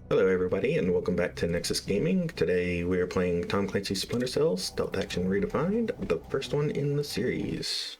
Hello, everybody, and welcome back to Nexus Gaming. Today we are playing Tom Clancy's Splinter Cell Stealth Action Redefined, the first one in the series.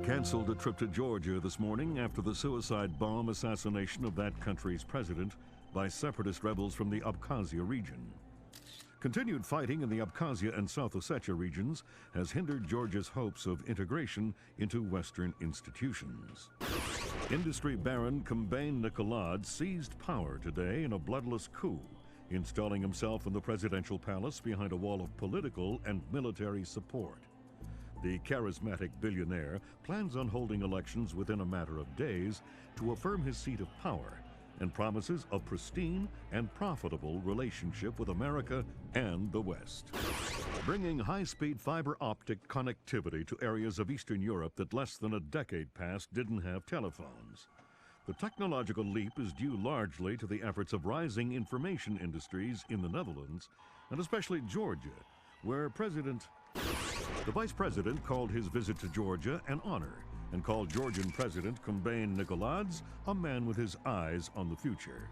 Canceled a trip to Georgia this morning after the suicide bomb assassination of that country's president by separatist rebels from the Abkhazia region. Continued fighting in the Abkhazia and South Ossetia regions has hindered Georgia's hopes of integration into Western institutions. Industry baron Kombain Nikolad seized power today in a bloodless coup, installing himself in the presidential palace behind a wall of political and military support. The charismatic billionaire plans on holding elections within a matter of days to affirm his seat of power and promises a pristine and profitable relationship with America and the West. Bringing high-speed fiber optic connectivity to areas of Eastern Europe that less than a decade past didn't have telephones. The technological leap is due largely to the efforts of rising information industries in the Netherlands, and especially Georgia, where the Vice President called his visit to Georgia an honor and called Georgian President Kombain Nikolads a man with his eyes on the future.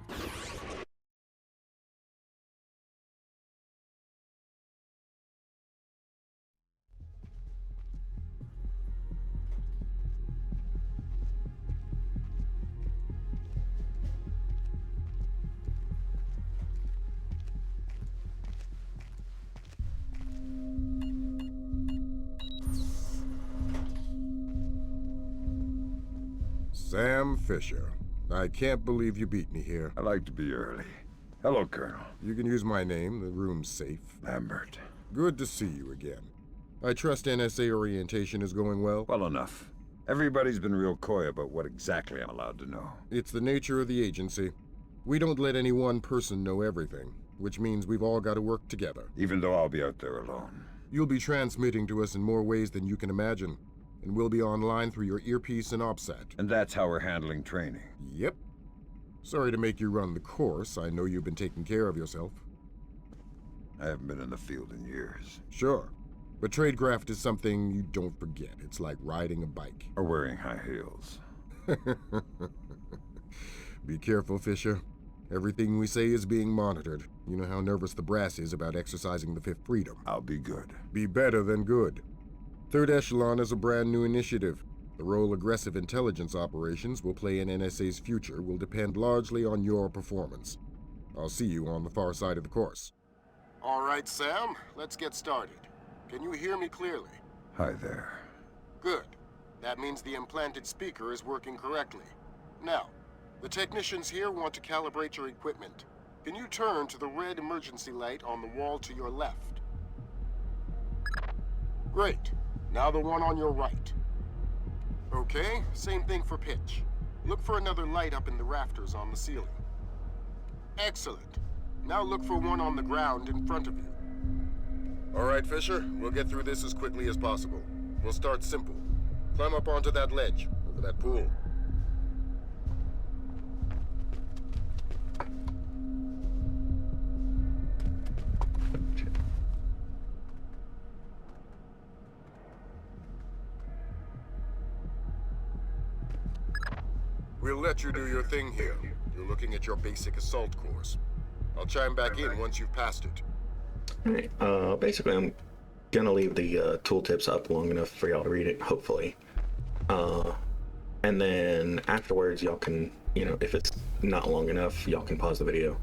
Sam Fisher. I can't believe you beat me here. I like to be early. Hello, Colonel. You can use my name, the room's safe. Lambert. Good to see you again. I trust NSA orientation is going well? Well enough. Everybody's been real coy about what exactly I'm allowed to know. It's the nature of the agency. We don't let any one person know everything, which means we've all got to work together. Even though I'll be out there alone. You'll be transmitting to us in more ways than you can imagine, and we'll be online through your earpiece and OPSAT. And that's how we're handling training. Yep. Sorry to make you run the course. I know you've been taking care of yourself. I haven't been in the field in years. Sure. But tradecraft is something you don't forget. It's like riding a bike. Or wearing high heels. Be careful, Fisher. Everything we say is being monitored. You know how nervous the brass is about exercising the Fifth Freedom. I'll be good. Be better than good. Third Echelon is a brand new initiative. The role aggressive intelligence operations will play in NSA's future will depend largely on your performance. I'll see you on the far side of the course. All right, Sam, let's get started. Can you hear me clearly? Hi there. Good. That means the implanted speaker is working correctly. Now, the technicians here want to calibrate your equipment. Can you turn to the red emergency light on the wall to your left? Great. Now the one on your right. Okay, same thing for pitch. Look for another light up in the rafters on the ceiling. Excellent. Now look for one on the ground in front of you. All right, Fisher, we'll get through this as quickly as possible. We'll start simple. Climb up onto that ledge, over that pool. We'll let you do your thing here. You're looking at your basic assault course. I'll chime back in once you've passed it. Alright, basically I'm gonna leave the tooltips up long enough for y'all to read it, hopefully. And then afterwards y'all can, if it's not long enough, y'all can pause the video.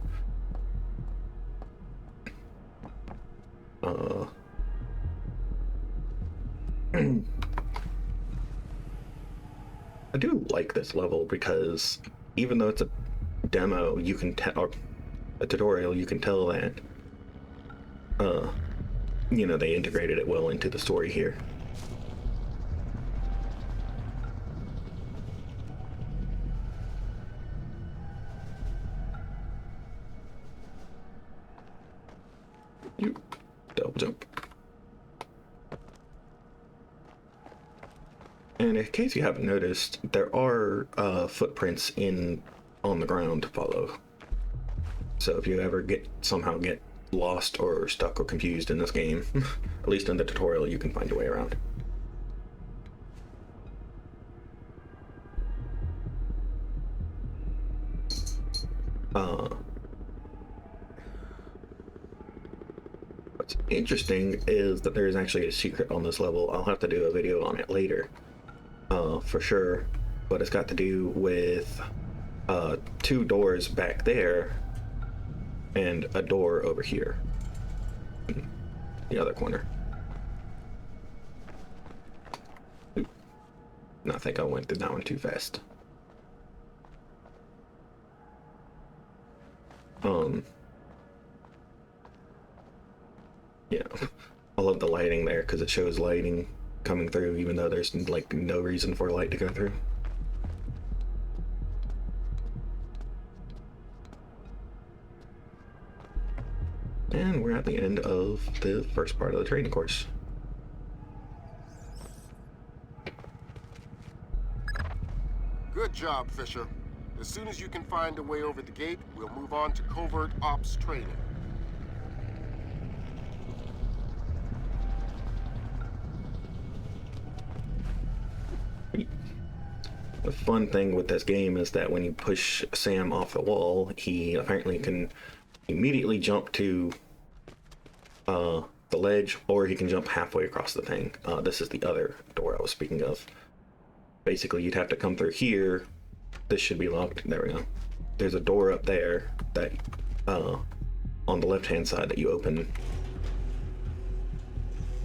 I do like this level because even though it's a demo, you can tell, or a tutorial, you can tell that, they integrated it well into the story here. You double jump. And in case you haven't noticed, there are footprints on the ground to follow. So if you ever somehow get lost or stuck or confused in this game. At least in the tutorial, you can find your way around. What's interesting is that there's actually a secret on this level. I'll have to do a video on it later, for sure. But it's got to do with 2 doors back there and a door over here in the other corner. Oop. No, I think I went through that one too fast. Yeah, I love the lighting there because it shows lighting coming through even though there's like no reason for light to go through. And we're at the end of the first part of the training course. Good job, Fisher. As soon as you can find a way over the gate, we'll move on to covert ops training. The fun thing with this game is that when you push Sam off the wall, he apparently can immediately jump to the ledge, or he can jump halfway across the thing. This is the other door I was speaking of. Basically, you'd have to come through here. This should be locked. There we go. There's a door up there that, on the left-hand side that you open,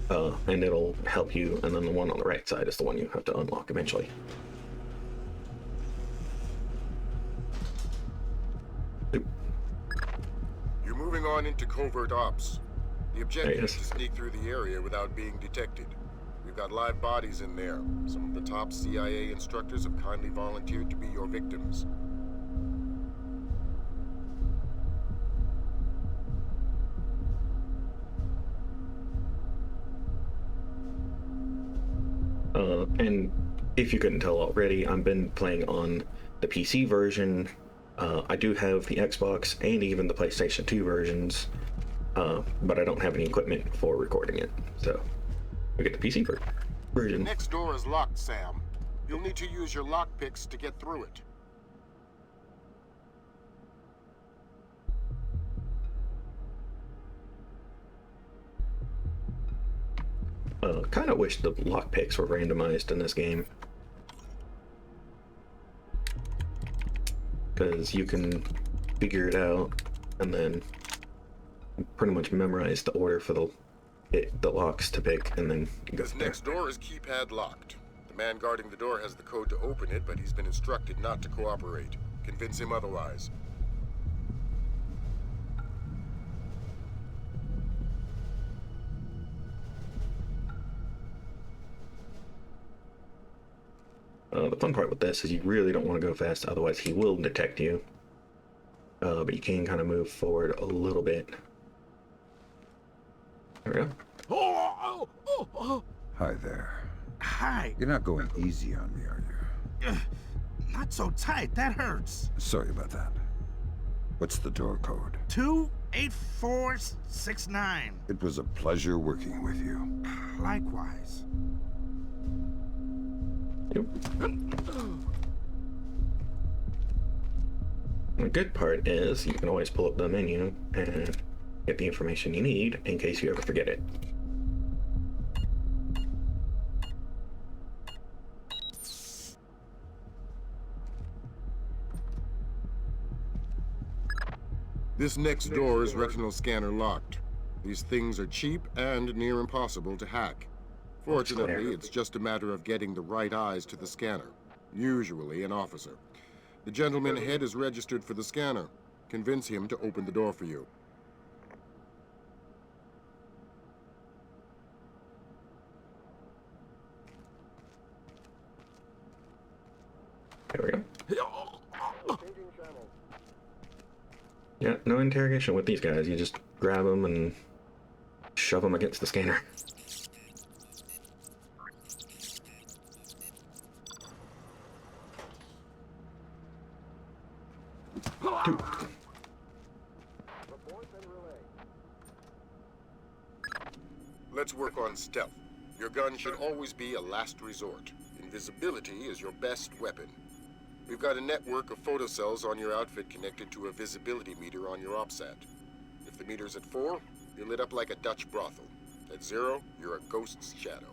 and it'll help you. And then the one on the right side is the one you have to unlock eventually. Oop. You're moving on into covert ops. The objective is Yes. to sneak through the area without being detected. We've got live bodies in there. Some of the top CIA instructors have kindly volunteered to be your victims. And if you couldn't tell already, I've been playing on the PC version. I do have the Xbox and even the PlayStation 2 versions, but I don't have any equipment for recording it. So we get the PC version. Next door is locked, Sam. You'll need to use your lockpicks to get through it. Kind of wish the lockpicks were randomized in this game, because you can figure it out and then pretty much memorize the order for the locks to pick, and then you go This there. next door is keypad locked. The man guarding the door has the code to open it, but he's been instructed not to cooperate. Convince him otherwise. The fun part with this is you really don't want to go fast, otherwise he will detect you. But you can kind of move forward a little bit. There we go. Hi there. Hi. You're not going easy on me, are you? Not so tight. That hurts. Sorry about that. What's the door code? 28469. It was a pleasure working with you. Likewise. Yep. The good part is you can always pull up the menu and get the information you need in case you ever forget it. This next door is retinal scanner locked. These things are cheap and near impossible to hack. Fortunately, it's just a matter of getting the right eyes to the scanner, usually an officer. The gentleman ahead is registered for the scanner. Convince him to open the door for you. There we go. Yeah, no interrogation with these guys. You just grab them and shove them against the scanner. Let's work on stealth. Your gun should always be a last resort. Invisibility is your best weapon. We've got a network of photocells on your outfit connected to a visibility meter on your OPSAT. If the meter's at 4, you're lit up like a Dutch brothel. At 0, you're a ghost's shadow.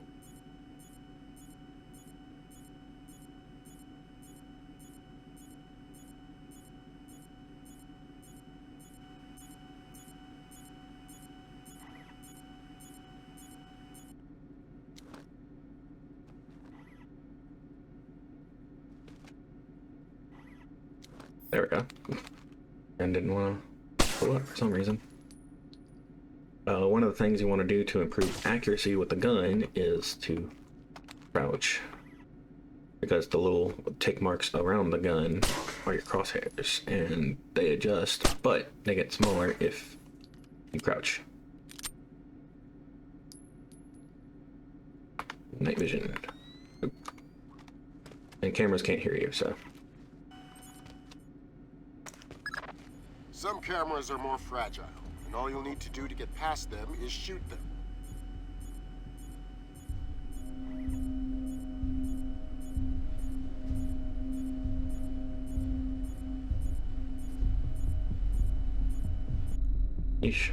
There we go. And didn't want to pull up for some reason. One of the things you want to do to improve accuracy with the gun is to crouch, because the little tick marks around the gun are your crosshairs, and they adjust, but they get smaller if you crouch. Night vision. Oop. And cameras can't hear you, so. Some cameras are more fragile, and all you'll need to do to get past them is shoot them. Yeesh.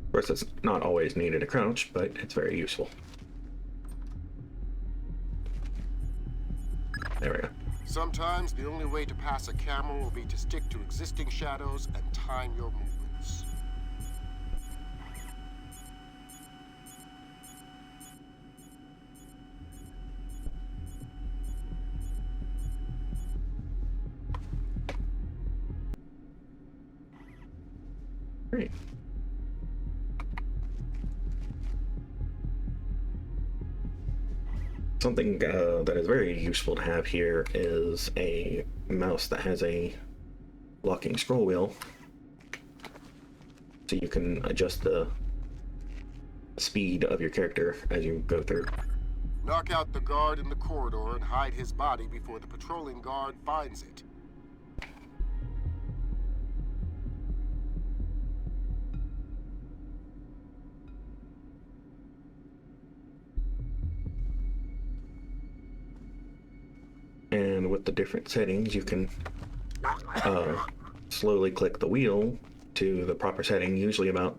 Of course, it's not always needed to crouch, but it's very useful. There we go. Sometimes the only way to pass a camera will be to stick to existing shadows and time your movements. Great. Something that is very useful to have here is a mouse that has a locking scroll wheel, so you can adjust the speed of your character as you go through. Knock out the guard in the corridor and hide his body before the patrolling guard finds it. And with the different settings, you can slowly click the wheel to the proper setting. Usually about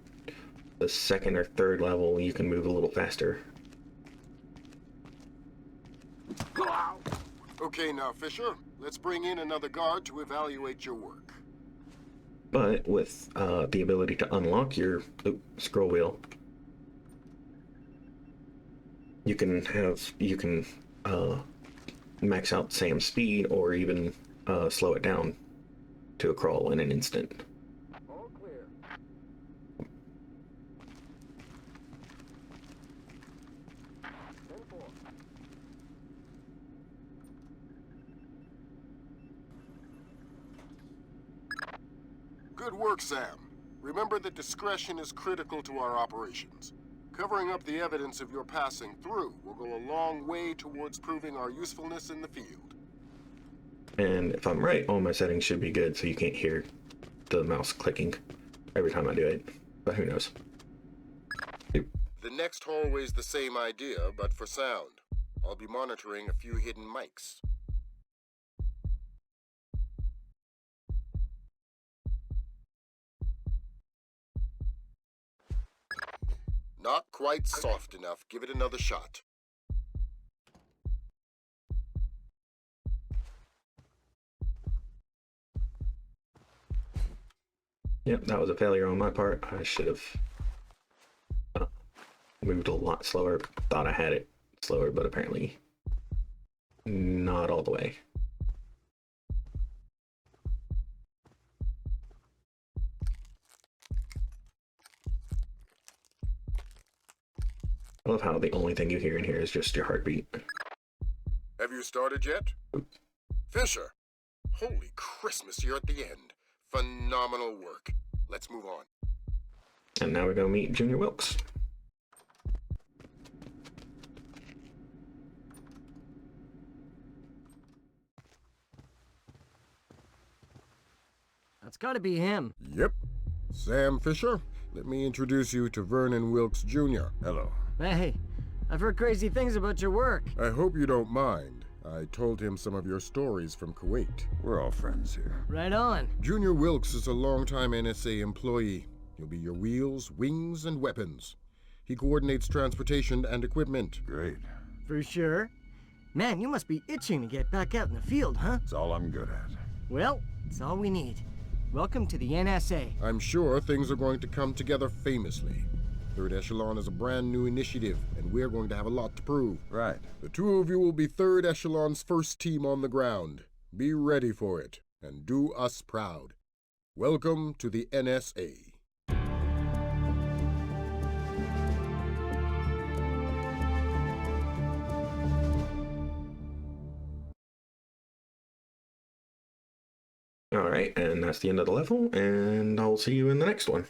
the second or third level, you can move a little faster. Okay, now, Fisher, let's bring in another guard to evaluate your work. But with the ability to unlock your scroll wheel, you can max out Sam's speed, or even slow it down to a crawl in an instant. All clear. Good work, Sam. Remember that discretion is critical to our operations. Covering up the evidence of your passing through will go a long way towards proving our usefulness in the field. And if I'm right, all my settings should be good, so you can't hear the mouse clicking every time I do it. But who knows? The next hallway's the same idea, but for sound. I'll be monitoring a few hidden mics. Not quite soft enough. Give it another shot. Yep, that was a failure on my part. I should have moved a lot slower. Thought I had it slower, but apparently not all the way. I love how the only thing you hear in here is just your heartbeat. Have you started yet? Fisher! Holy Christmas, you're at the end. Phenomenal work. Let's move on. And now we go meet Junior Wilkes. That's gotta be him. Yep. Sam Fisher, let me introduce you to Vernon Wilkes Jr. Hello. Hey, I've heard crazy things about your work. I hope you don't mind. I told him some of your stories from Kuwait. We're all friends here. Right on. Junior Wilkes is a longtime NSA employee. He'll be your wheels, wings, and weapons. He coordinates transportation and equipment. Great. For sure. Man, you must be itching to get back out in the field, huh? It's all I'm good at. Well, it's all we need. Welcome to the NSA. I'm sure things are going to come together famously. Third Echelon is a brand new initiative, and we're going to have a lot to prove. Right. The two of you will be Third Echelon's first team on the ground. Be ready for it, and do us proud. Welcome to the NSA. All right, and that's the end of the level, and I'll see you in the next one.